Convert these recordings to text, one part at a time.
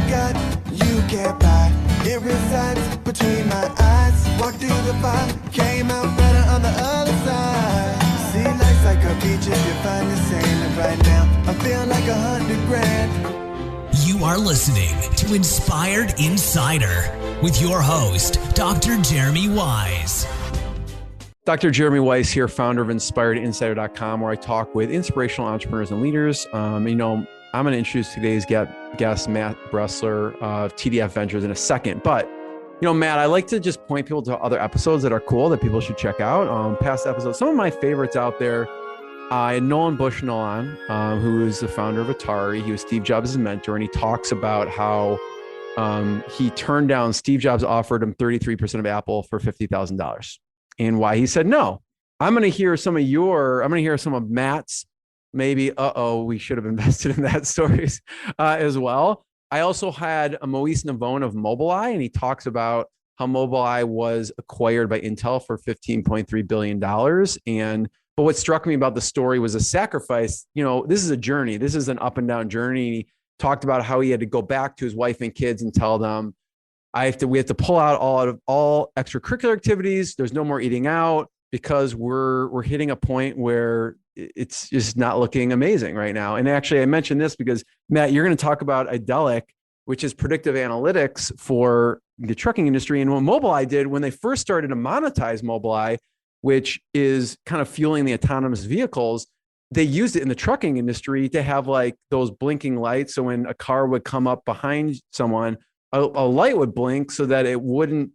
got, you can't buy. It resides between my eyes. Walked through the fire, came out better on the other side. See, life's like a beach if you find the same. And right now, I feel like 100 grand. You are listening to Inspired Insider with your host, Dr. Jeremy Wise. Dr. Jeremy Weiss here, founder of InspiredInsider.com, where I talk with inspirational entrepreneurs and leaders. I'm going to introduce today's guest, Matt Bressler of TDF Ventures in a second. But, Matt, I like to just point people to other episodes that are cool that people should check out. Past episodes, some of my favorites out there, I had Nolan Bushnell on, who is the founder of Atari. He was Steve Jobs' mentor, and he talks about how he turned down, Steve Jobs offered him 33% of Apple for $50,000. And why he said no. I'm going to hear some of Matt's maybe, we should have invested in that stories as well. I also had Maurice Navone of Mobileye, and he talks about how Mobileye was acquired by Intel for $15.3 billion. But what struck me about the story was a sacrifice. This is a journey. This is an up and down journey. He talked about how he had to go back to his wife and kids and tell them, we have to pull out all extracurricular activities. There's no more eating out because we're hitting a point where it's just not looking amazing right now. And actually, I mentioned this because, Matt, you're going to talk about Idealist, which is predictive analytics for the trucking industry. And what Mobileye did when they first started to monetize Mobileye, which is kind of fueling the autonomous vehicles, they used it in the trucking industry to have like those blinking lights. So when a car would come up behind someone, a light would blink so that it would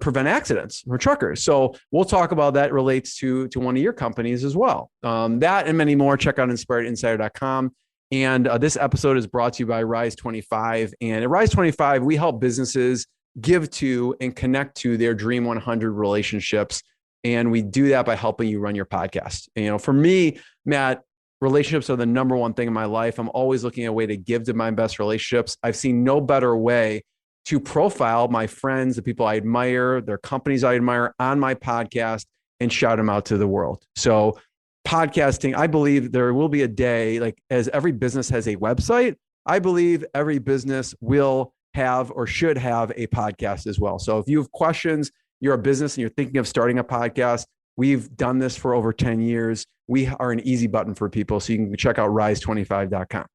prevent accidents for truckers. So we'll talk about that relates to one of your companies as well. That and many more, check out InspiredInsider.com. And this episode is brought to you by Rise 25. And at Rise 25, we help businesses give to and connect to their Dream 100 relationships. And we do that by helping you run your podcast. For me, Matt, relationships are the number one thing in my life. I'm always looking at a way to give to my best relationships. I've seen no better way to profile my friends, the people I admire, their companies I admire on my podcast and shout them out to the world. So podcasting, I believe there will be a day, like as every business has a website, I believe every business will have or should have a podcast as well. So if you have questions, you're a business and you're thinking of starting a podcast, we've done this for over 10 years. We are an easy button for people. So you can check out rise25.com.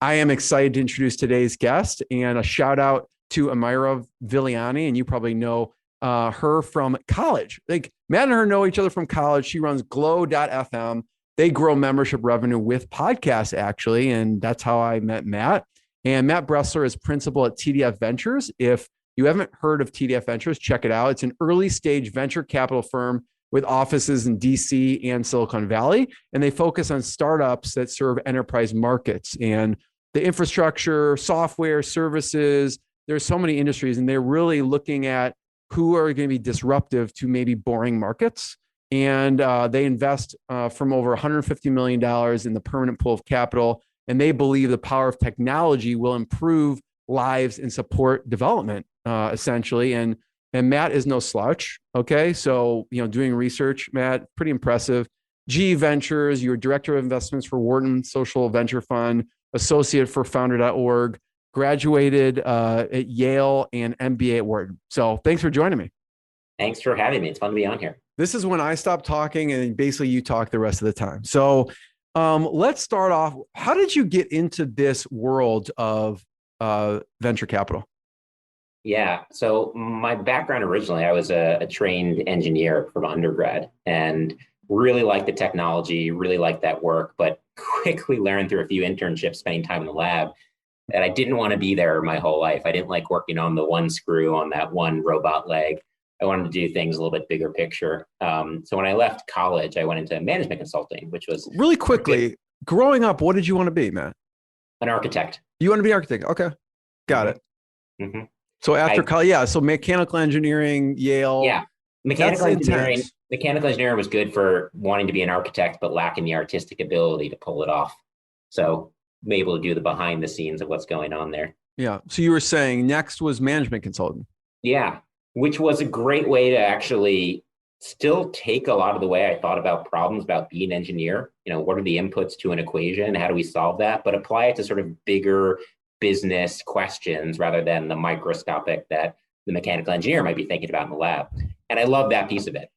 I am excited to introduce today's guest and a shout out to Amira Viliani. And you probably know her from college. Like Matt and her know each other from college. She runs glow.fm. They grow membership revenue with podcasts actually. And that's how I met Matt. And Matt Bressler is principal at TDF Ventures. If you haven't heard of TDF Ventures, check it out. It's an early stage venture capital firm with offices in DC and Silicon Valley. And they focus on startups that serve enterprise markets and the infrastructure, software, services. There's so many industries, and they're really looking at who are going to be disruptive to maybe boring markets. And they invest from over $150 million in the permanent pool of capital. And they believe the power of technology will improve lives and support development, essentially. And Matt is no slouch. Okay. So, doing research, Matt, pretty impressive. GE Ventures, you're director of investments for Wharton Social Venture Fund, associate for founder.org, graduated at Yale and MBA at Wharton. So thanks for joining me. Thanks for having me. It's fun to be on here. This is when I stop talking and basically you talk the rest of the time. So let's start off. How did you get into this world of venture capital? Yeah. So my background originally, I was a trained engineer from undergrad and really liked the technology, really liked that work, but quickly learned through a few internships, spending time in the lab, that I didn't want to be there my whole life. I didn't like working on the one screw on that one robot leg. I wanted to do things a little bit bigger picture. So when I left college, I went into management consulting, which was really quickly. Growing up, what did you want to be, Matt? An architect. You want to be an architect? Okay, got it. Mm-hmm. So after college, yeah. So mechanical engineering, Yale. Yeah, mechanical engineering was good for wanting to be an architect, but lacking the artistic ability to pull it off. So I'm able to do the behind the scenes of what's going on there. Yeah. So you were saying next was management consultant. Yeah, which was a great way to actually still take a lot of the way I thought about problems about being an engineer. What are the inputs to an equation? How do we solve that? But apply it to sort of bigger business questions rather than the microscopic that the mechanical engineer might be thinking about in the lab. And I love that piece of it.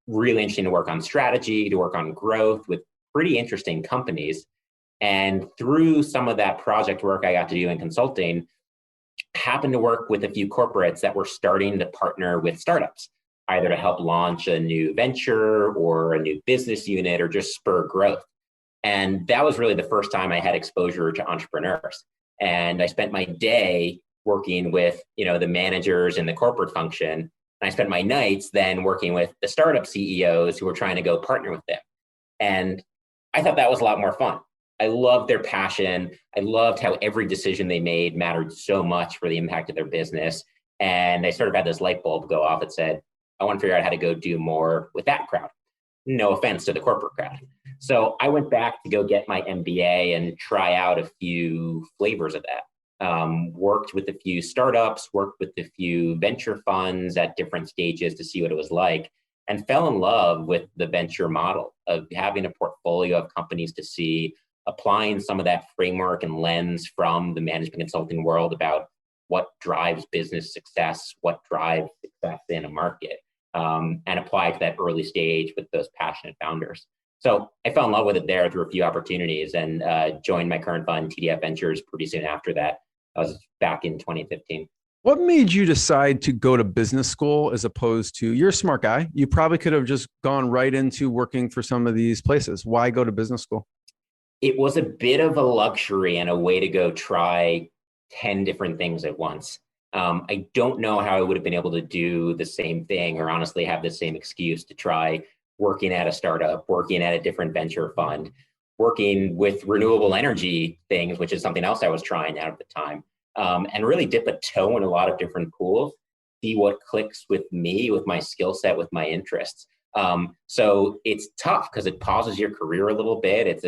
Really interesting to work on strategy, to work on growth with pretty interesting companies. And through some of that project work I got to do in consulting, happened to work with a few corporates that were starting to partner with startups, either to help launch a new venture or a new business unit or just spur growth. And that was really the first time I had exposure to entrepreneurs. And I spent my day working with, the managers in the corporate function. And I spent my nights then working with the startup CEOs who were trying to go partner with them. And I thought that was a lot more fun. I loved their passion. I loved how every decision they made mattered so much for the impact of their business. And I sort of had this light bulb go off that said, I want to figure out how to go do more with that crowd. No offense to the corporate crowd. So I went back to go get my MBA and try out a few flavors of that. Worked with a few startups, worked with a few venture funds at different stages to see what it was like, and fell in love with the venture model of having a portfolio of companies to see, applying some of that framework and lens from the management consulting world about what drives business success, what drives success in a market, and apply to that early stage with those passionate founders. So I fell in love with it there through a few opportunities and joined my current fund, TDF Ventures, pretty soon after that. I was back in 2015. What made you decide to go to business school as opposed to, you're a smart guy, you probably could have just gone right into working for some of these places. Why go to business school? It was a bit of a luxury and a way to go try 10 different things at once. I don't know how I would have been able to do the same thing or honestly have the same excuse to try working at a startup, working at a different venture fund, working with renewable energy things, which is something else I was trying out at the time, and really dip a toe in a lot of different pools, see what clicks with me, with my skill set, with my interests. So it's tough because it pauses your career a little bit. It's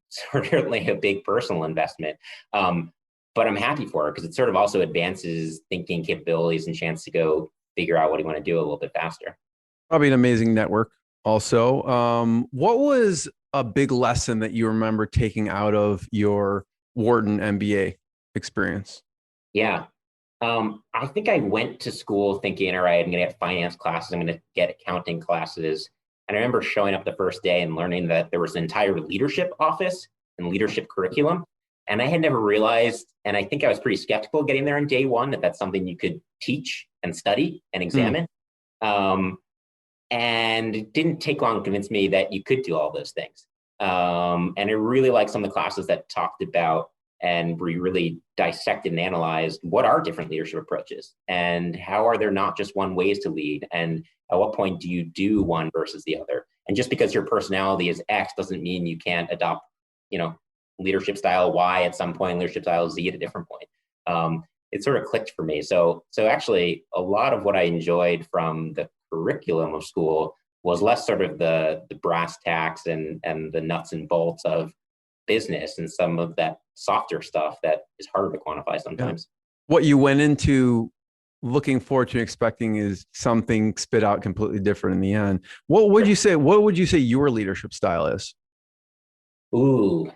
certainly a big personal investment. But I'm happy for it because it sort of also advances thinking capabilities and chance to go figure out what you want to do a little bit faster. Probably an amazing network also. What was a big lesson that you remember taking out of your Wharton MBA experience? Yeah. I think I went to school thinking, all right, I'm going to get finance classes, I'm going to get accounting classes. And I remember showing up the first day and learning that there was an entire leadership office and leadership curriculum. And I had never realized, and I think I was pretty skeptical getting there on day one, that that's something you could teach and study and examine. And it didn't take long to convince me that you could do all those things. And I really liked some of the classes that talked about and we really dissected and analyzed what are different leadership approaches and how are there not just one ways to lead, and at what point do you do one versus the other. And just because your personality is X doesn't mean you can't adopt, leadership style Y at some point, leadership style Z at a different point. It sort of clicked for me. So actually a lot of what I enjoyed from the curriculum of school was less sort of the brass tacks and the nuts and bolts of business and some of that softer stuff that is harder to quantify sometimes. Yeah. What you went into looking forward to and expecting is something spit out completely different in the end. What would you say your leadership style is? Ooh,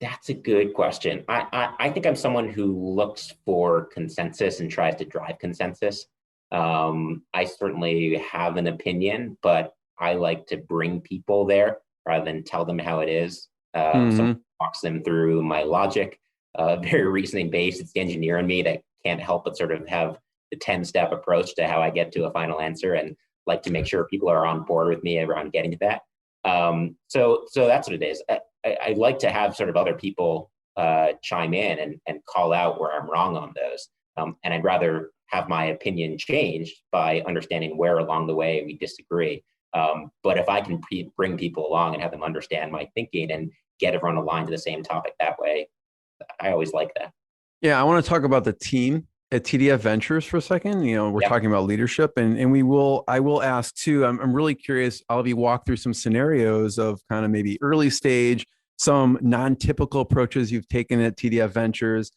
that's a good question. I think I'm someone who looks for consensus and tries to drive consensus. I certainly have an opinion, but I like to bring people there rather than tell them how it is. So walks them through my logic, very reasoning based. It's the engineer in me that can't help but sort of have the 10-step approach to how I get to a final answer, and like to make sure people are on board with me around getting to that. So that's what it is. I like to have sort of other people chime in and call out where I'm wrong on those. And I'd rather have my opinion changed by understanding where along the way we disagree. But if I can bring people along and have them understand my thinking and get everyone aligned to the same topic that way, I always like that. Yeah, I want to talk about the team at TDF Ventures for a second. We're talking about leadership, and I will ask too. I'm really curious. I'll have you walk through some scenarios of kind of maybe early stage, some non-typical approaches you've taken at TDF Ventures,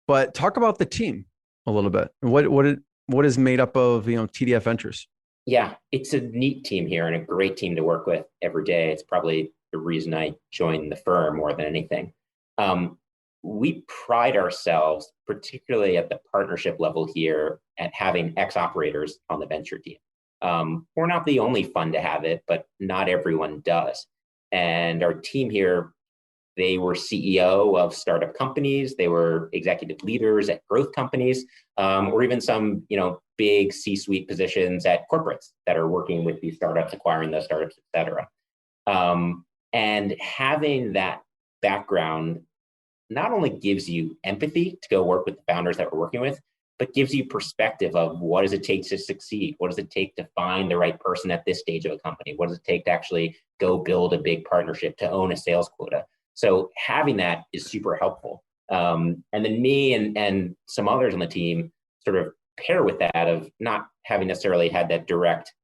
but talk about the team a little bit. What is made up of TDF Ventures? Yeah, it's a neat team here and a great team to work with every day. It's probably the reason I joined the firm more than anything. we pride ourselves, particularly at the partnership level here, at having ex-operators on the venture team. We're not the only fund to have it, but not everyone does. And our team here, they were CEO of startup companies, they were executive leaders at growth companies, or even some, big C-suite positions at corporates that are working with these startups, acquiring those startups, et cetera. And having that background not only gives you empathy to go work with the founders that we're working with, but gives you perspective of what does it take to succeed? What does it take to find the right person at this stage of a company? What does it take to actually go build a big partnership, to own a sales quota? So having that is super helpful. And then me and some others on the team sort of pair with that of not having necessarily had that direct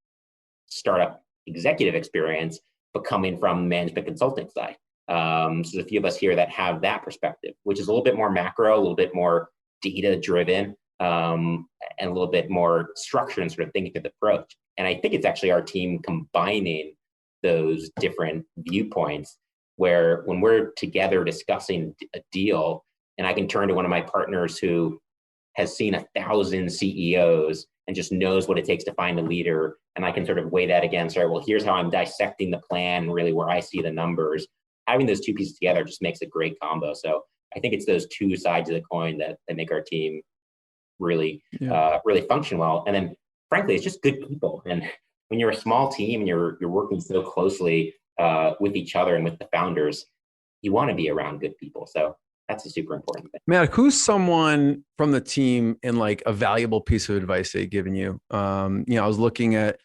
startup executive experience, but coming from management consulting side. So there's a few of us here that have that perspective, which is a little bit more macro, a little bit more data driven, and a little bit more structured and sort of thinking through the approach. And I think it's actually our team combining those different viewpoints where when we're together discussing a deal, and I can turn to one of my partners who has seen 1,000 CEOs and just knows what it takes to find a leader, and I can sort of weigh that against, all right, well, here's how I'm dissecting the plan, really where I see the numbers. Having those two pieces together just makes a great combo. So I think it's those two sides of the coin that make our team really function well. And then frankly, it's just good people. And when you're a small team and you're working so closely with each other and with the founders, you want to be around good people. So that's a super important thing. Matt, who's someone from the team and like a valuable piece of advice they've given you? I was looking at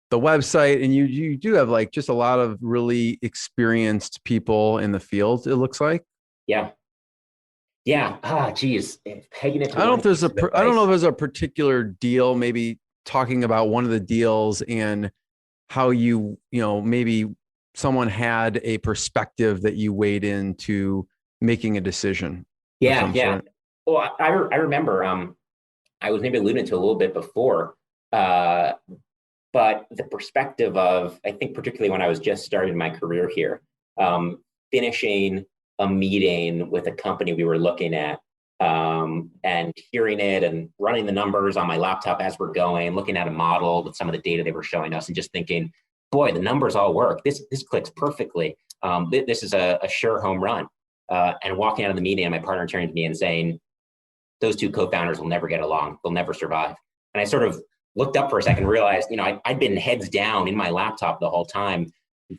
the website, and you do have like just a lot of really experienced people in the field, it looks like. Yeah. Geez. Pegging it to I don't know if there's a particular deal, maybe talking about one of the deals and how maybe someone had a perspective that you weighed into making a decision. Yeah. Well, I remember, I was maybe alluding to a little bit before, but the perspective of, I think particularly when I was just starting my career here, finishing a meeting with a company we were looking at, and hearing it and running the numbers on my laptop as we're going, looking at a model with some of the data they were showing us and just thinking, boy, the numbers all work. This clicks perfectly. This is a sure home run. And walking out of the meeting and my partner turning to me and saying, those two co-founders will never get along. They'll never survive. And I sort of looked up for a second and realized, I'd been heads down in my laptop the whole time,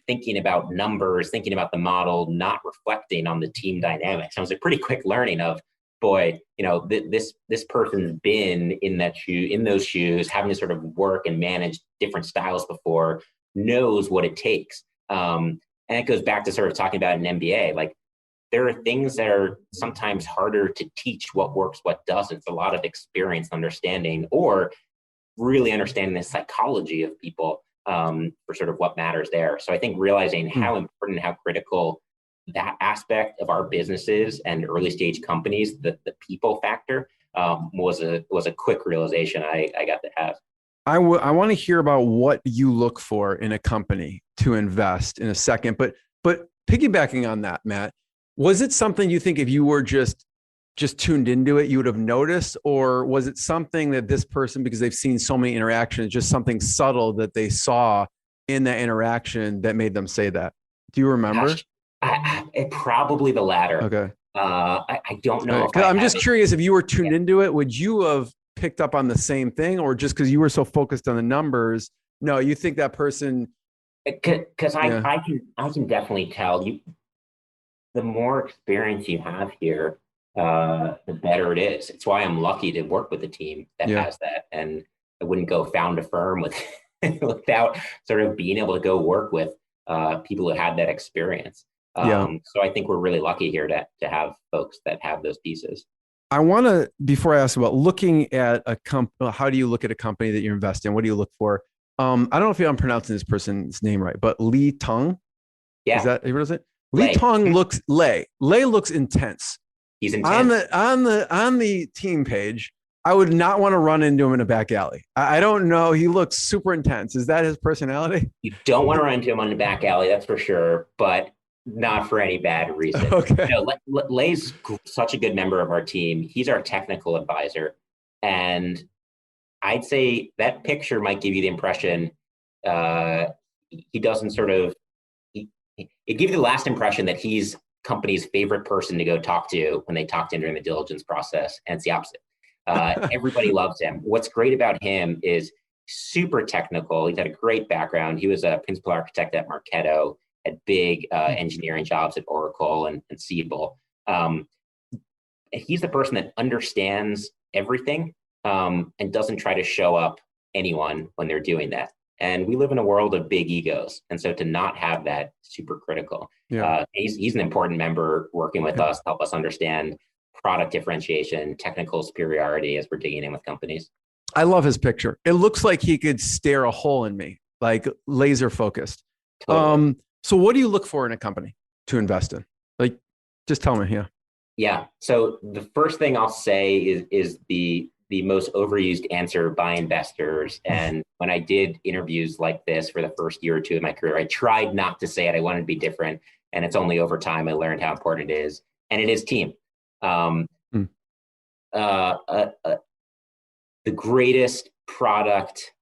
thinking about numbers, thinking about the model, not reflecting on the team dynamics. And it was a pretty quick learning of, boy, this person's been in those shoes, having to sort of work and manage different styles before, knows what it takes. And it goes back to sort of talking about an MBA. Like, there are things that are sometimes harder to teach what works, what doesn't. It's a lot of experience, understanding, or really understanding the psychology of people for sort of what matters there. So I think realizing how important, how critical that aspect of our businesses and early stage companies, the people factor, was a quick realization I got to have. I want to hear about what you look for in a company to invest in a second, but piggybacking on that, Matt, was it something you think if you were just tuned into it, you would have noticed? Or was it something that this person, because they've seen so many interactions, just something subtle that they saw in that interaction that made them say that? Do you remember? Gosh, probably the latter. Okay. I don't know. I'm just curious, if you were tuned into it, would you have picked up on the same thing? Or just because you were so focused on the numbers, no, you think that person... Because I can definitely tell you, the more experience you have here, the better it is. It's why I'm lucky to work with a team that has that. And I wouldn't go found a firm without sort of being able to go work with people who had that experience. So I think we're really lucky here to have folks that have those pieces. I want to, before I ask about looking at a company, how do you look at a company that you're investing in? What do you look for? I don't know if I'm pronouncing this person's name right, but Lee Tong. Yeah. Is that, what is it? Lee Tong looks, Lei looks intense. He's intense. On the team page, I would not want to run into him in a back alley. I don't know. He looks super intense. Is that his personality? You don't want to run into him on the back alley, that's for sure. But not for any bad reason. Okay. Lay's such a good member of our team. He's our technical advisor. And I'd say that picture might give you the impression he doesn't sort of, it gives you the last impression that he's company's favorite person to go talk to when they talk to him during the diligence process, and it's the opposite. Everybody loves him. What's great about him is super technical. He's had a great background. He was a principal architect at Marketo, had big engineering jobs at Oracle and Siebel. He's the person that understands everything and doesn't try to show up anyone when they're doing that. And we live in a world of big egos. And so to not have that, super critical. Yeah. He's an important member working with us to help us understand product differentiation, technical superiority as we're digging in with companies. I love his picture. It looks like he could stare a hole in me, like laser focused. Totally. So what do you look for in a company to invest in? Like, just tell me. Yeah. Yeah. So the first thing I'll say is the most overused answer by investors. And when I did interviews like this for the first year or two of my career, I tried not to say it. I wanted to be different. And it's only over time I learned how important it is. And it is team. The greatest product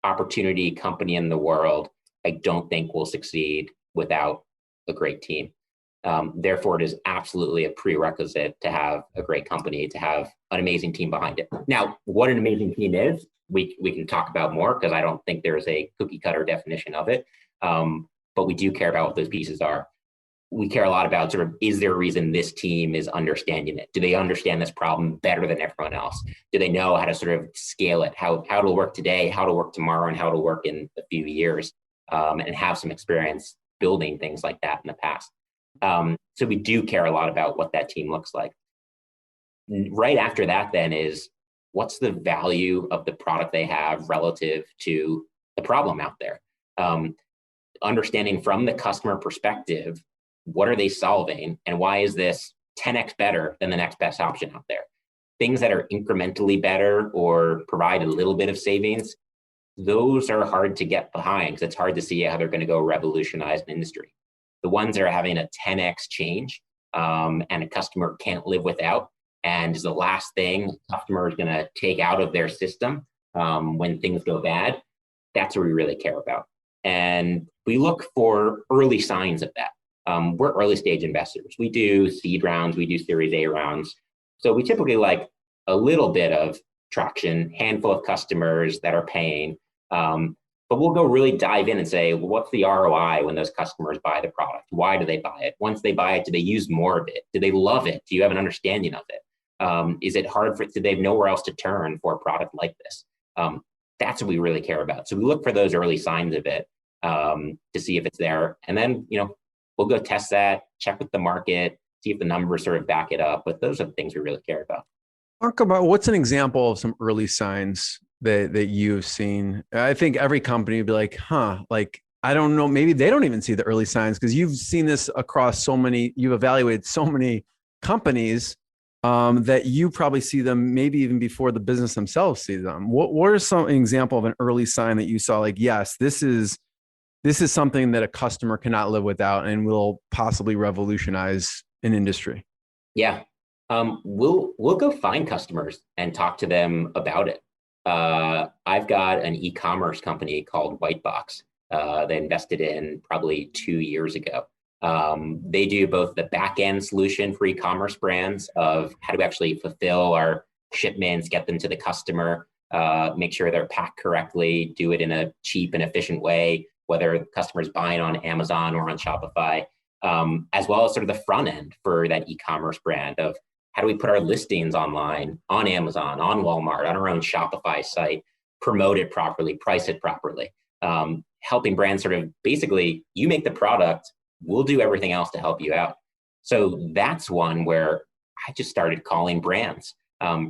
opportunity company in the world, I don't think will succeed without a great team. Therefore, it is absolutely a prerequisite to have a great company, to have an amazing team behind it. Now, what an amazing team is, we can talk about more because I don't think there's a cookie cutter definition of it. But we do care about what those pieces are. We care a lot about sort of, is there a reason this team is understanding it? Do they understand this problem better than everyone else? Do they know how to sort of scale it, how it'll work today, how it'll work tomorrow, and how it'll work in a few years, and have some experience building things like that in the past? So we do care a lot about what that team looks like. Right after that then is, what's the value of the product they have relative to the problem out there? Understanding from the customer perspective, what are they solving and why is this 10x better than the next best option out there? Things that are incrementally better or provide a little bit of savings, those are hard to get behind because it's hard to see how they're going to go revolutionize an industry. The ones that are having a 10x change and a customer can't live without, and is the last thing a customer is going to take out of their system when things go bad, that's what we really care about. And we look for early signs of that. We're early stage investors. We do seed rounds, we do Series A rounds. So we typically like a little bit of traction, handful of customers that are paying. But we'll go really dive in and say, well, what's the ROI when those customers buy the product? Why do they buy it? Once they buy it, do they use more of it? Do they love it? Do you have an understanding of it? Is it hard do they have nowhere else to turn for a product like this? That's what we really care about. So we look for those early signs of it to see if it's there. And then, we'll go test that, check with the market, see if the numbers sort of back it up. But those are the things we really care about. Talk about what's an example of some early signs that you've seen. I think every company would be like, I don't know, maybe they don't even see the early signs because you've seen this across you've evaluated so many companies that you probably see them maybe even before the business themselves see them. What are some example of an early sign that you saw like, yes, this is something that a customer cannot live without and will possibly revolutionize an industry? Yeah. We'll go find customers and talk to them about it. I've got an e-commerce company called Whitebox. They invested in probably 2 years ago. They do both the back-end solution for e-commerce brands of how to actually fulfill our shipments, get them to the customer, make sure they're packed correctly, do it in a cheap and efficient way, whether the customer's buying on Amazon or on Shopify, as well as sort of the front end for that e-commerce brand of how do we put our listings online, on Amazon, on Walmart, on our own Shopify site, promote it properly, price it properly, helping brands sort of basically, you make the product, we'll do everything else to help you out. So that's one where I just started calling brands.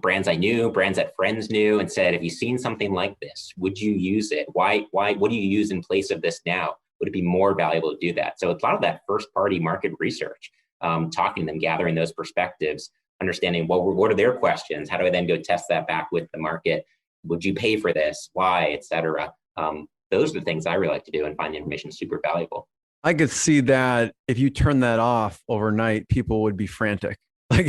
Brands I knew, brands that friends knew, and said, have you seen something like this? Would you use it? Why, what do you use in place of this now? Would it be more valuable to do that? So it's a lot of that first party market research, talking to them, gathering those perspectives, understanding what are their questions? How do I then go test that back with the market? Would you pay for this? Why, et cetera? Those are the things I really like to do and find the information super valuable. I could see that if you turn that off overnight, people would be frantic. Like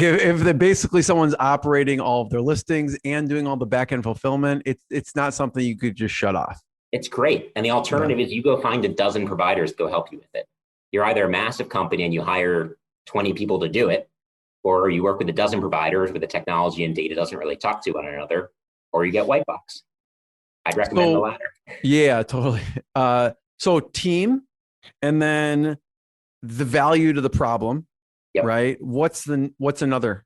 basically someone's operating all of their listings and doing all the back end fulfillment, it's not something you could just shut off. It's great. And the alternative is you go find a dozen providers to go help you with it. You're either a massive company and you hire 20 people to do it, or you work with a dozen providers where the technology and data doesn't really talk to one another, or you get white box. I'd recommend the latter. Yeah, totally. So team, and then the value to the problem, Yep. right? What's another?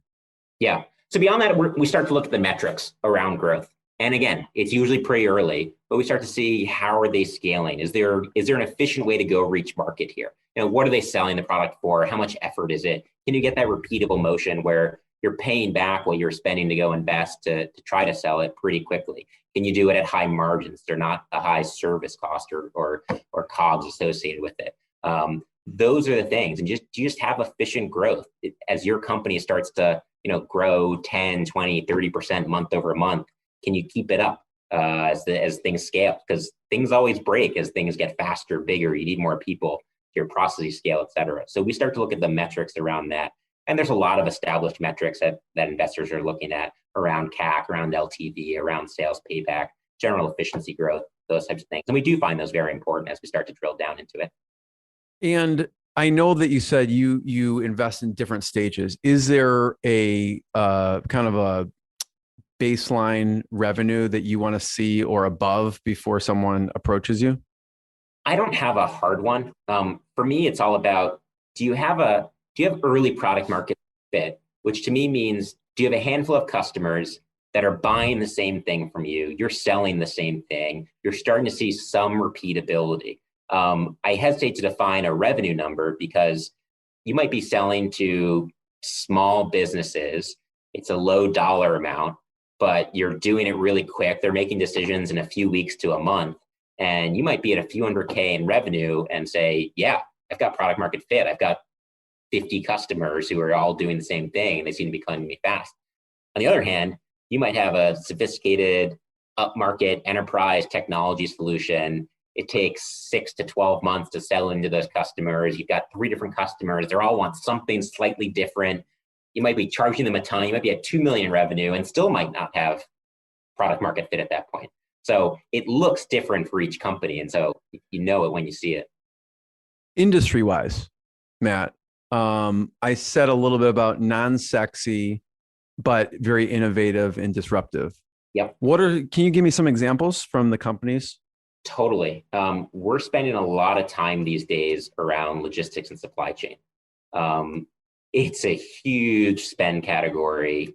Yeah. So beyond that, we start to look at the metrics around growth. And again, it's usually pretty early, but we start to see how are they scaling? Is there an efficient way to go reach market here? What are they selling the product for? How much effort is it? Can you get that repeatable motion where you're paying back what you're spending to go invest to try to sell it pretty quickly? Can you do it at high margins? They're not a high service cost or COGS associated with it. Those are the things. And you just have efficient growth. As your company starts to grow 10, 20, 30% month over month, can you keep it up as things scale? Because things always break as things get faster, bigger. You need more people, your processes scale, et cetera. So we start to look at the metrics around that. And there's a lot of established metrics that investors are looking at around CAC, around LTV, around sales payback, general efficiency growth, those types of things. And we do find those very important as we start to drill down into it. And I know that you said you invest in different stages. Is there a kind of a baseline revenue that you want to see or above before someone approaches you? I don't have a hard one. For me, it's all about, do you have early product market fit, which to me means, do you have a handful of customers that are buying the same thing from you? You're selling the same thing. You're starting to see some repeatability. I hesitate to define a revenue number because you might be selling to small businesses. It's a low dollar amount, but you're doing it really quick. They're making decisions in a few weeks to a month. And you might be at a few hundred K in revenue and say, yeah, I've got product market fit. I've got 50 customers who are all doing the same thing and they seem to be climbing me fast. On the other hand, you might have a sophisticated upmarket enterprise technology solution. It takes 6 to 12 months to sell into those customers. You've got 3 different customers. They all want something slightly different. You might be charging them a ton. You might be at 2 million in revenue and still might not have product market fit at that point. So it looks different for each company. And so you know it when you see it. Industry-wise, Matt, I said a little bit about non-sexy, but very innovative and disruptive. Yep. Can you give me some examples from the companies? Totally. We're spending a lot of time these days around logistics and supply chain. It's a huge spend category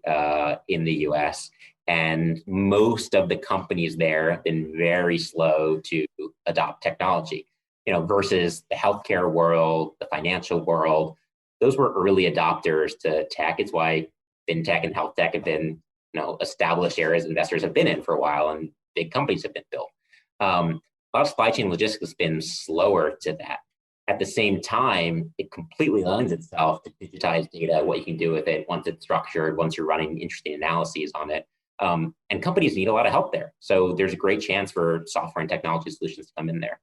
in the US, and most of the companies there have been very slow to adopt technology, versus the healthcare world, the financial world. Those were early adopters to tech. It's why fintech and health tech have been, established areas investors have been in for a while and big companies have been built. A lot of supply chain logistics has been slower to that. At the same time, it completely lends itself to digitized data, what you can do with it once it's structured, once you're running interesting analyses on it. And companies need a lot of help there. So there's a great chance for software and technology solutions to come in there.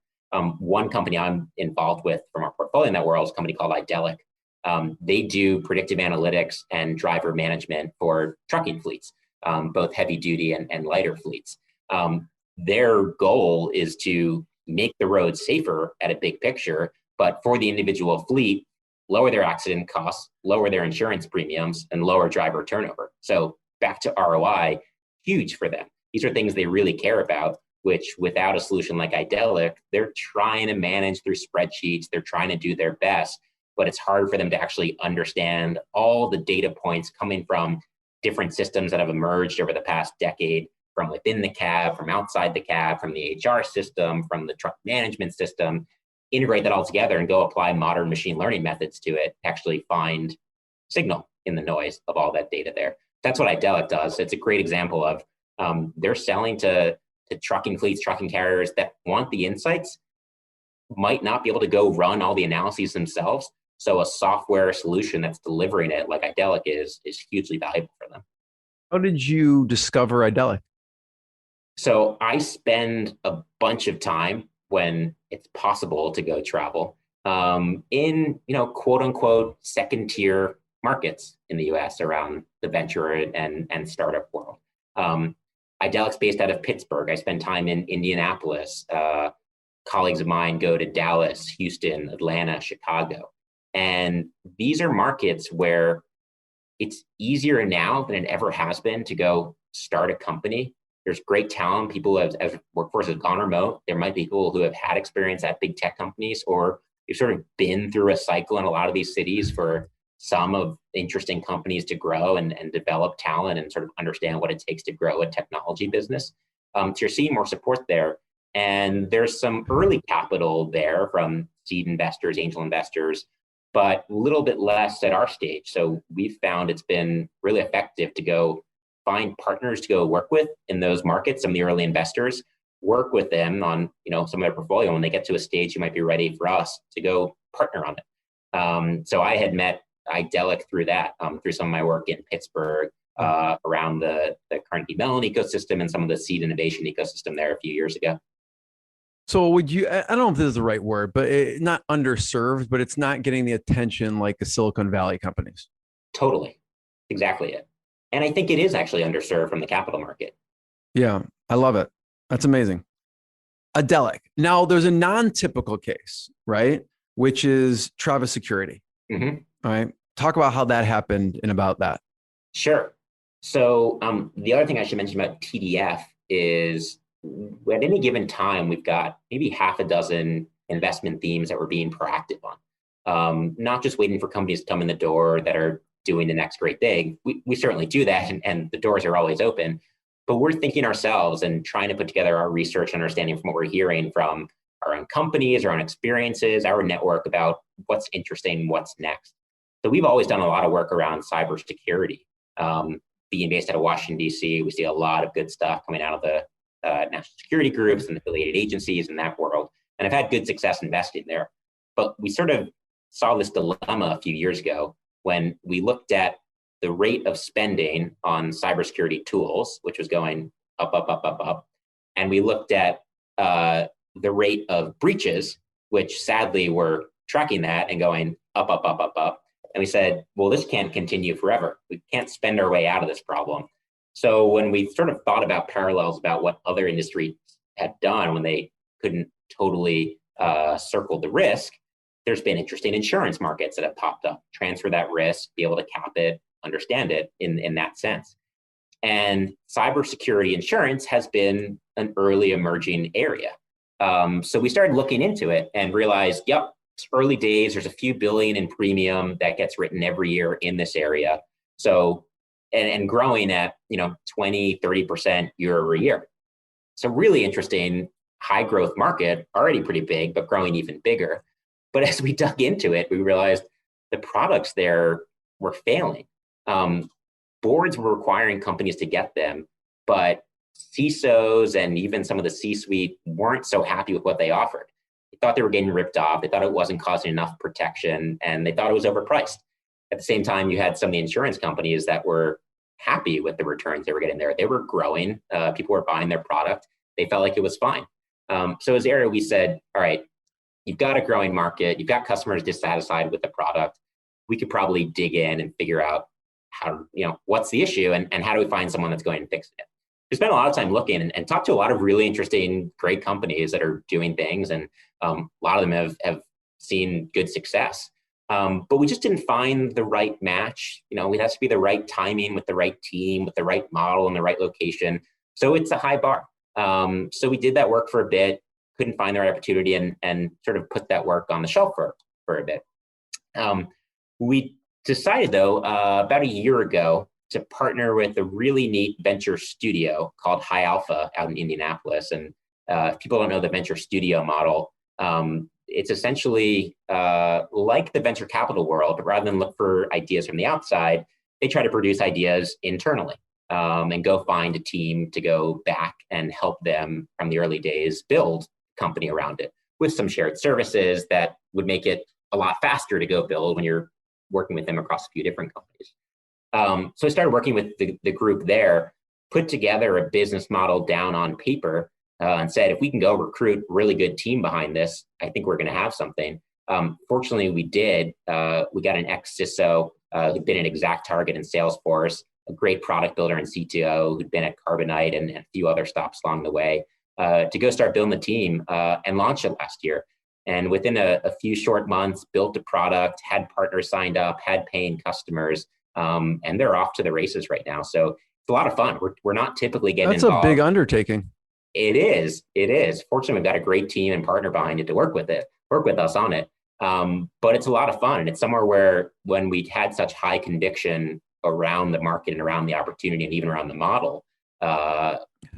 One company I'm involved with from our portfolio in that world is a company called Idealist. They do predictive analytics and driver management for trucking fleets, both heavy duty and lighter fleets. Their goal is to make the road safer at a big picture, but for the individual fleet, lower their accident costs, lower their insurance premiums, and lower driver turnover. So back to ROI, huge for them. These are things they really care about, which without a solution like Idealist, they're trying to manage through spreadsheets. They're trying to do their best, but it's hard for them to actually understand all the data points coming from different systems that have emerged over the past decade, from within the cab, from outside the cab, from the HR system, from the truck management system, integrate that all together and go apply modern machine learning methods to it, actually find signal in the noise of all that data there. That's what Idealist does. It's a great example of they're selling to trucking fleets, trucking carriers that want the insights, might not be able to go run all the analyses themselves. So a software solution that's delivering it like Idealist is hugely valuable for them. How did you discover Idealist? So I spend a bunch of time when it's possible to go travel in, quote unquote, second tier markets in the US around the venture and startup world. Idealist based out of Pittsburgh. I spend time in Indianapolis. Colleagues of mine go to Dallas, Houston, Atlanta, Chicago. And these are markets where it's easier now than it ever has been to go start a company. There's great talent. People as workforce has gone remote. There might be people who have had experience at big tech companies, or you've sort of been through a cycle in a lot of these cities for some of interesting companies to grow and develop talent and sort of understand what it takes to grow a technology business. So you're seeing more support there. And there's some early capital there from seed investors, angel investors, but a little bit less at our stage. So we've found it's been really effective to go find partners to go work with in those markets. Some of the early investors, work with them on some of their portfolio. When they get to a stage, you might be ready for us to go partner on it. So I had met Idelic through that, through some of my work in Pittsburgh around the Carnegie Mellon ecosystem and some of the seed innovation ecosystem there a few years ago. So would you, I don't know if this is the right word, but not underserved, but it's not getting the attention like the Silicon Valley companies. Totally. Exactly it. And I think it is actually underserved from the capital market. Yeah, I love it. That's amazing. Idelic. Now there's a non-typical case, right? Which is Travis Security. Mm-hmm. All right. Talk about how that happened and about that. Sure. So the other thing I should mention about TDF is at any given time, we've got maybe half a dozen investment themes that we're being proactive on. Not just waiting for companies to come in the door that are doing the next great thing. We certainly do that, and the doors are always open. But we're thinking ourselves and trying to put together our research understanding from what we're hearing from our own companies, our own experiences, our network about what's interesting, what's next. So we've always done a lot of work around cybersecurity. Being based out of Washington, D.C., we see a lot of good stuff coming out of the national security groups and affiliated agencies in that world. And I've had good success investing there. But we sort of saw this dilemma a few years ago when we looked at the rate of spending on cybersecurity tools, which was going up, up, up, up, up. And we looked at the rate of breaches, which sadly were tracking that and going up, up, up, up, up. And we said, well, this can't continue forever. We can't spend our way out of this problem. So when we sort of thought about parallels about what other industries had done when they couldn't totally circle the risk, there's been interesting insurance markets that have popped up, transfer that risk, be able to cap it, understand it in that sense. And cybersecurity insurance has been an early emerging area. So we started looking into it and realized, yep, it's early days. There's a few billion in premium that gets written every year in this area. So, and growing at 20, 30% year over year. So really interesting, high growth market, already pretty big, but growing even bigger. But as we dug into it, we realized the products there were failing. Boards were requiring companies to get them, but CISOs and even some of the C-suite weren't so happy with what they offered. They thought they were getting ripped off. They thought it wasn't causing enough protection, and they thought it was overpriced. At the same time, you had some of the insurance companies that were happy with the returns they were getting there. They were growing. People were buying their product. They felt like it was fine. So as area, we said, all right, you've got a growing market. You've got customers dissatisfied with the product. We could probably dig in and figure out how, what's the issue and how do we find someone that's going to fix it. We spent a lot of time looking and talked to a lot of really interesting, great companies that are doing things. And a lot of them have seen good success. But we just didn't find the right match. It has to be the right timing with the right team, with the right model and the right location. So it's a high bar. So we did that work for a bit, couldn't find the right opportunity and sort of put that work on the shelf for a bit. We decided though, about a year ago to partner with a really neat venture studio called High Alpha out in Indianapolis. And if people don't know the venture studio model, it's essentially like the venture capital world, but rather than look for ideas from the outside, they try to produce ideas internally and go find a team to go back and help them from the early days build a company around it with some shared services that would make it a lot faster to go build when you're working with them across a few different companies. So I started working with the group there, put together a business model down on paper and said, if we can go recruit a really good team behind this, I think we're going to have something. Fortunately, we did. We got an ex-CISO who'd been an exact target in Salesforce, a great product builder and CTO who'd been at Carbonite and a few other stops along the way, to go start building the team and launch it last year. And within a few short months, built a product, had partners signed up, had paying customers, and they're off to the races right now. So it's a lot of fun. We're not typically getting That's involved. a big undertaking. It is. Fortunately, we've got a great team and partner behind it to work with us on it. But it's a lot of fun. And it's somewhere where when we had such high conviction around the market and around the opportunity and even around the model,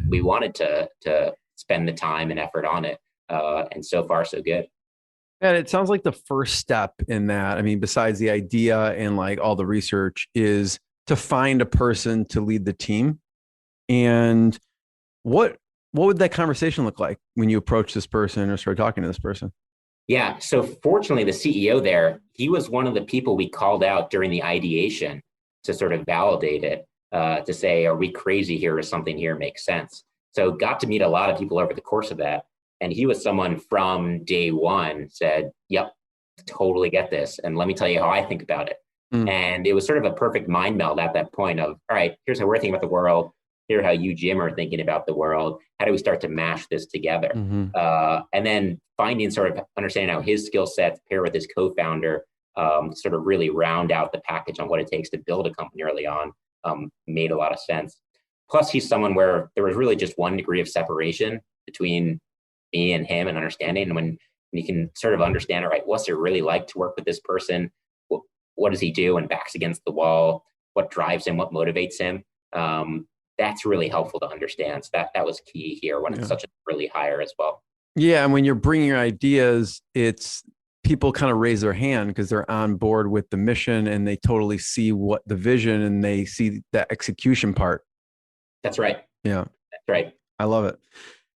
we wanted to spend the time and effort on it. And so far, so good. And it sounds like the first step in that, I mean, besides the idea and like all the research, is to find a person to lead the team. And what would that conversation look like when you approach this person or start talking to this person? Yeah. So fortunately, the CEO there, he was one of the people we called out during the ideation to sort of validate it, to say, are we crazy here or something here makes sense? So got to meet a lot of people over the course of that. And he was someone from day one said, yep, totally get this. And let me tell you how I think about it. And it was sort of a perfect mind meld at that point of, all right, here's how we're thinking about the world. Here's how you, Jim, are thinking about the world. How do we start to mash this together? And then finding sort of understanding how his skill sets pair with his co-founder, sort of really round out the package on what it takes to build a company early on, made a lot of sense. Plus, he's someone where there was really just one degree of separation between me and him and understanding. And when you can sort of understand, all right, what's it really like to work with this person? What does he do when backs against the wall? What drives him? What motivates him? That's really helpful to understand. So that was key here when it's such a early hire as well. Yeah. And when you're bringing your ideas, it's people kind of raise their hand because they're on board with the mission and they totally see what the vision and they see the execution part. That's right. Yeah. That's right. I love it.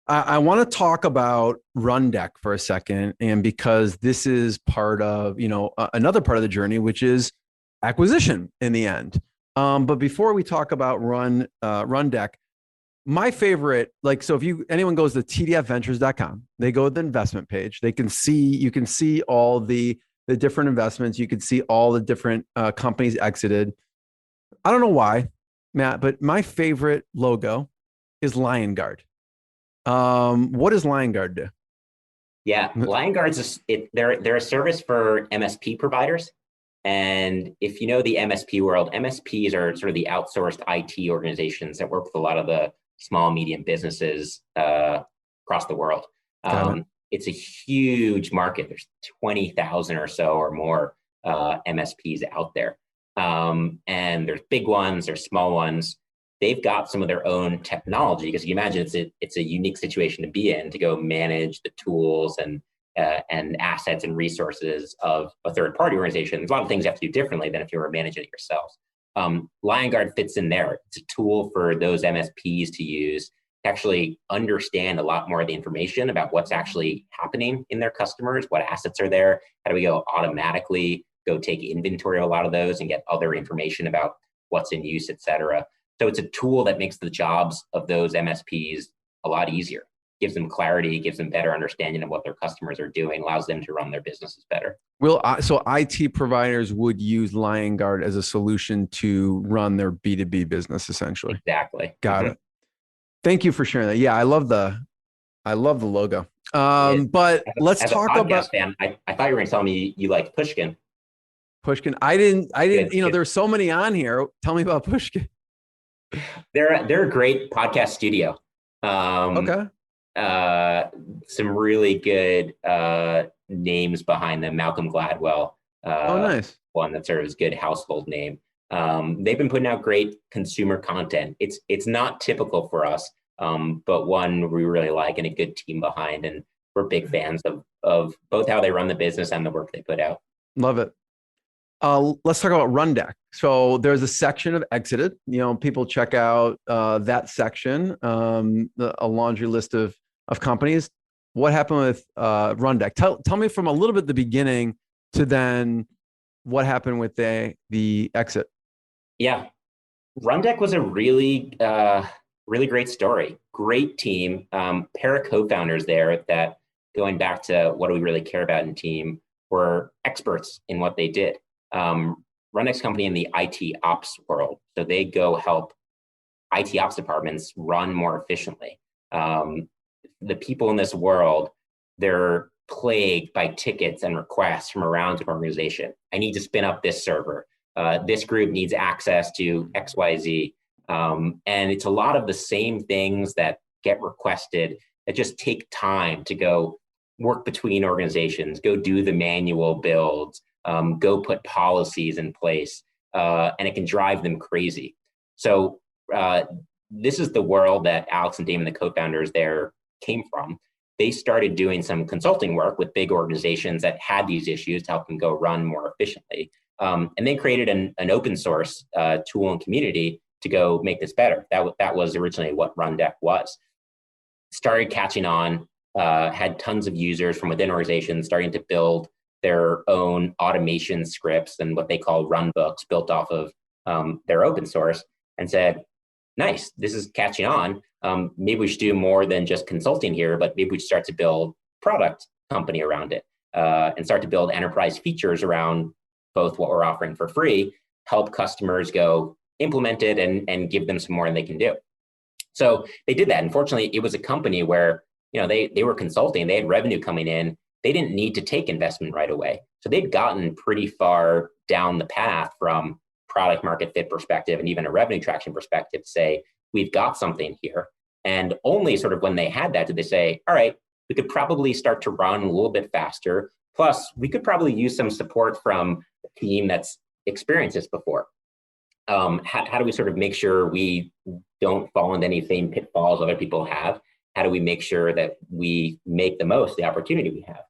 I want to talk about Rundeck for a second. And because this is part of, another part of the journey, which is acquisition in the end. But before we talk about Rundeck, my favorite, so if anyone goes to tdfventures.com, they go to the investment page, you can see all the different investments. You can see all the different companies exited. I don't know why, Matt, but my favorite logo is LionGuard. What does LionGuard do? Yeah, LionGuard's they're a service for MSP providers. And if you know the MSP world, MSPs are sort of the outsourced IT organizations that work with a lot of the small, medium businesses across the world. It's a huge market. There's 20,000 or so or more MSPs out there. And there's big ones, there's small ones. They've got some of their own technology because you imagine it's a unique situation to be in, to go manage the tools and assets and resources of a third-party organization. There's a lot of things you have to do differently than if you were managing it yourselves. LionGuard fits in there. It's a tool for those MSPs to use to actually understand a lot more of the information about what's actually happening in their customers, what assets are there, how do we go automatically go take inventory of a lot of those and get other information about what's in use, et cetera. So it's a tool that makes the jobs of those MSPs a lot easier, gives them clarity, gives them better understanding of what their customers are doing, allows them to run their businesses better. So IT providers would use LionGuard as a solution to run their B2B business, essentially. Exactly. Got it. Thank you for sharing that. Yeah, I love the logo. But let's talk about. Fan, I thought you were going to tell me you liked Pushkin. Pushkin. I didn't. Good. There's so many on here. Tell me about Pushkin. They're a great podcast studio. Okay. Some really good names behind them. Malcolm Gladwell. Nice. One that's sort of his good household name. They've been putting out great consumer content. It's not typical for us, but one we really like and a good team behind. And we're big fans of both how they run the business and the work they put out. Love it. Let's talk about Rundeck. So there's a section of exited. People check out that section, a laundry list of companies. What happened with Rundeck? Tell me from a little bit the beginning to then what happened with the exit. Yeah, Rundeck was a really great story. Great team, pair of co-founders there that, going back to what do we really care about in team, were experts in what they did. Rundeck's company in the IT ops world. So they go help IT ops departments run more efficiently. The people in this world, they're plagued by tickets and requests from around an organization. I need to spin up this server. This group needs access to XYZ. And it's a lot of the same things that get requested that just take time to go work between organizations, go do the manual builds, go put policies in place, and it can drive them crazy. So this is the world that Alex and Damon, the co-founders there, came from. They started doing some consulting work with big organizations that had these issues to help them go run more efficiently. And they created an open source tool and community to go make this better. That was originally what Rundeck was. Started catching on, had tons of users from within organizations starting to build their own automation scripts and what they call run books built off of their open source, and said, nice, this is catching on. Maybe we should do more than just consulting here, but maybe we should start to build product company around it and start to build enterprise features around both what we're offering for free, help customers go implement it and give them some more than they can do. So they did that. Unfortunately, it was a company where they were consulting, they had revenue coming in, they didn't need to take investment right away. So they'd gotten pretty far down the path from product market fit perspective and even a revenue traction perspective to say, we've got something here. And only sort of when they had that did they say, all right, we could probably start to run a little bit faster. Plus, we could probably use some support from a team that's experienced this before. How do we sort of make sure we don't fall into any same pitfalls other people have? How do we make sure that we make the most of the opportunity we have?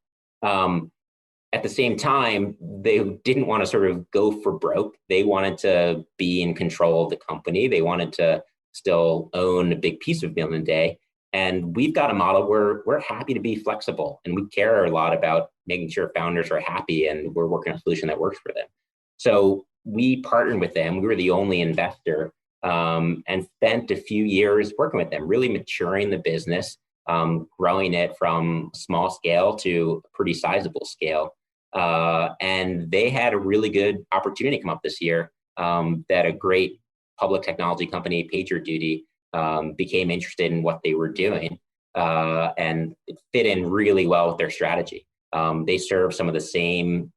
At the same time, they didn't want to sort of go for broke. They wanted to be in control of the company. They wanted to still own a big piece of meal in a day. And we've got a model where we're happy to be flexible, and we care a lot about making sure founders are happy and we're working on a solution that works for them. So we partnered with them. We were the only investor and spent a few years working with them, really maturing the business, growing it from small scale to a pretty sizable scale. And they had a really good opportunity come up this year that a great public technology company, PagerDuty, became interested in what they were doing, and it fit in really well with their strategy. They serve some of the same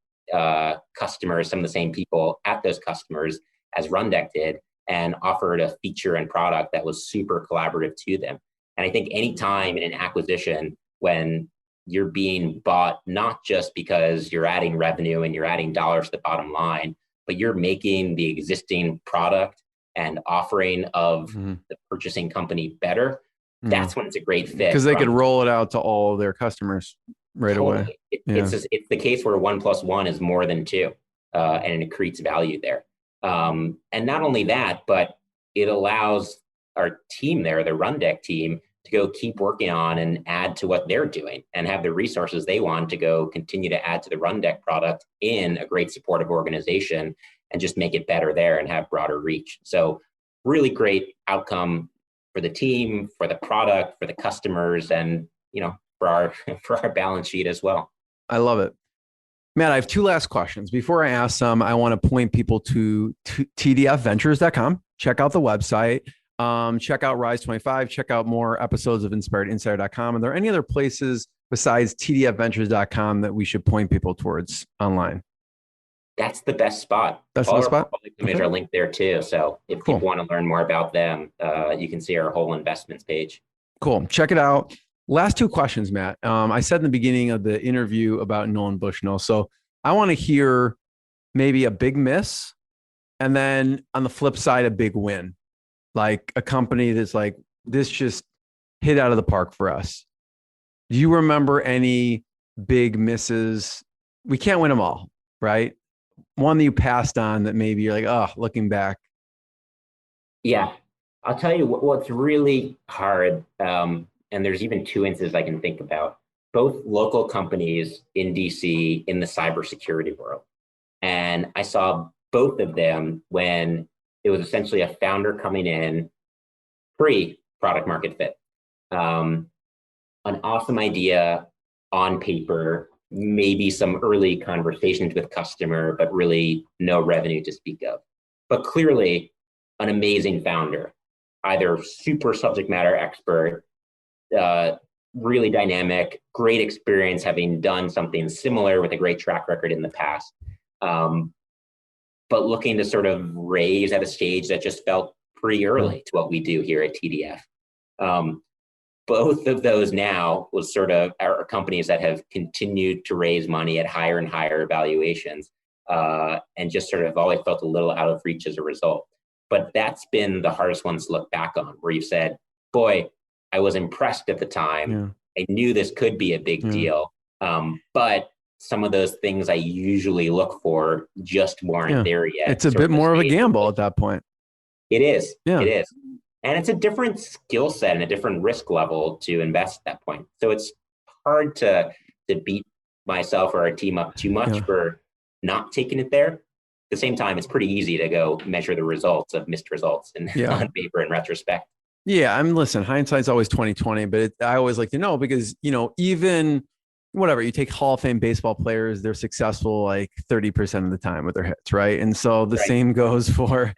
customers, some of the same people at those customers as Rundeck did, and offered a feature and product that was super collaborative to them. And I think anytime in an acquisition, when you're being bought, not just because you're adding revenue and you're adding dollars to the bottom line, but you're making the existing product and offering of the purchasing company better, that's when it's a great fit. Because they could roll it out to all of their customers right away. It's the case where 1 + 1 is more than 2, and it creates value there. And not only that, but it allows our team there, the Rundeck team, to go keep working on and add to what they're doing and have the resources they want to go continue to add to the Rundeck product in a great supportive organization and just make it better there and have broader reach. So really great outcome for the team, for the product, for the customers, and for our balance sheet as well. I love it. Matt, I have 2 last questions. Before I ask them, I want to point people to tdfventures.com. Check out the website. Check out Rise 25. Check out more episodes of inspiredinsider.com. Are there any other places besides tdfventures.com that we should point people towards online? That's the best spot. That's the best spot? Public images are linked there too. So if people want to learn more about them, you can see our whole investments page. Cool. Check it out. Last 2 questions, Matt. I said in the beginning of the interview about Nolan Bushnell. So I want to hear maybe a big miss, and then on the flip side, a big win. Like a company that's like, this just hit out of the park for us. Do you remember any big misses? We can't win them all, right? One that you passed on that maybe you're like, oh, looking back. Yeah, I'll tell you what's really hard. And there's even 2 instances I can think about, both local companies in DC in the cybersecurity world. And I saw both of them when it was essentially a founder coming in pre-product market fit. An awesome idea on paper, maybe some early conversations with customer, but really no revenue to speak of. But clearly an amazing founder, either super subject matter expert, really dynamic, great experience having done something similar with a great track record in the past. But looking to sort of raise at a stage that just felt pretty early to what we do here at TDF. Both of those now was sort of our companies that have continued to raise money at higher and higher valuations, and just sort of always felt a little out of reach as a result. But that's been the hardest ones to look back on, where you've said, boy, I was impressed at the time. I knew this could be a big deal. But some of those things I usually look for just weren't there yet. It's a bit more of a gamble at that point. It is. It is. And it's a different skill set and a different risk level to invest at that point. So it's hard to beat myself or our team up too much for not taking it there. At the same time, it's pretty easy to go measure the results of missed results and on paper in retrospect. Yeah, listen, hindsight's always 20/20, but I always like to know because, even whatever, you take Hall of Fame baseball players, they're successful like 30% of the time with their hits, right? And so the same goes for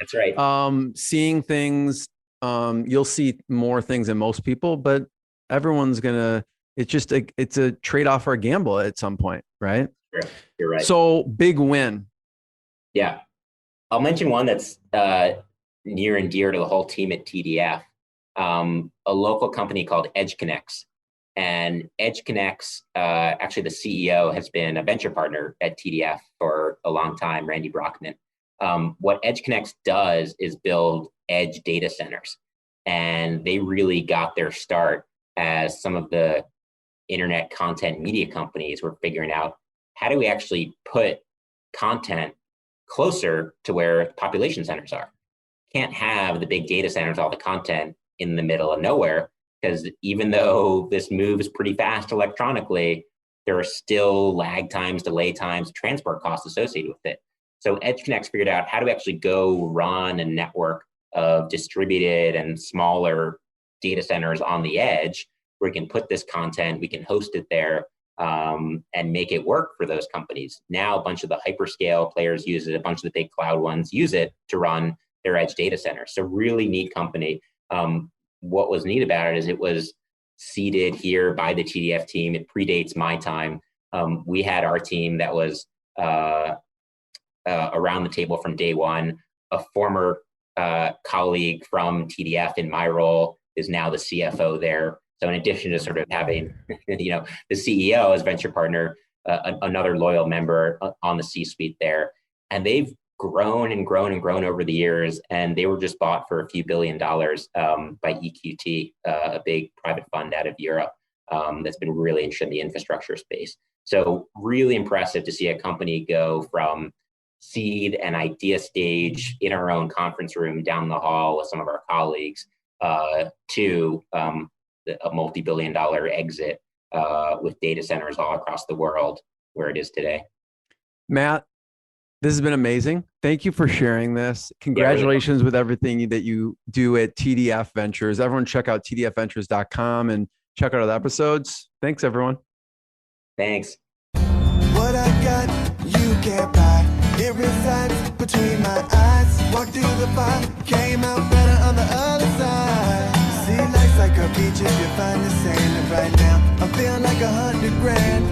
seeing things. You'll see more things than most people, but everyone's it's a trade-off or a gamble at some point, right? Sure. You're right. So big win. Yeah. I'll mention one that's near and dear to the whole team at TDF, a local company called EdgeConneX. And EdgeConneX, actually the CEO has been a venture partner at TDF for a long time, Randy Brockman. What EdgeConneX does is build edge data centers. And they really got their start as some of the internet content media companies were figuring out, how do we actually put content closer to where population centers are? Can't have the big data centers, all the content in the middle of nowhere, because even though this moves pretty fast electronically, there are still lag times, delay times, transport costs associated with it. So EdgeConneX figured out, how do we actually go run a network of distributed and smaller data centers on the edge, where we can put this content, we can host it there, and make it work for those companies. Now, a bunch of the hyperscale players use it, a bunch of the big cloud ones use it to run their edge data centers. So really neat company. What was neat about it is it was seeded here by the TDF team. It predates my time. We had our team that was around the table from day one. A former colleague from TDF in my role is now the CFO there. So in addition to sort of having, the CEO as venture partner, another loyal member on the C-suite there, and they've grown and grown and grown over the years. And they were just bought for a few $1 billion by EQT, a big private fund out of Europe that's been really interested in the infrastructure space. So really impressive to see a company go from seed and idea stage in our own conference room down the hall with some of our colleagues to a multi-billion-dollar exit with data centers all across the world where it is today. Matt, this has been amazing. Thank you for sharing this. Congratulations with everything that you do at TDF Ventures. Everyone check out tdfventures.com and check out other episodes. Thanks, everyone. Thanks. What I got, you can't buy. It resides between my eyes. Walked through the fire, came out better on the other side. See, life's like a beach if you find the sand. And right now, I'm feeling like $100 grand.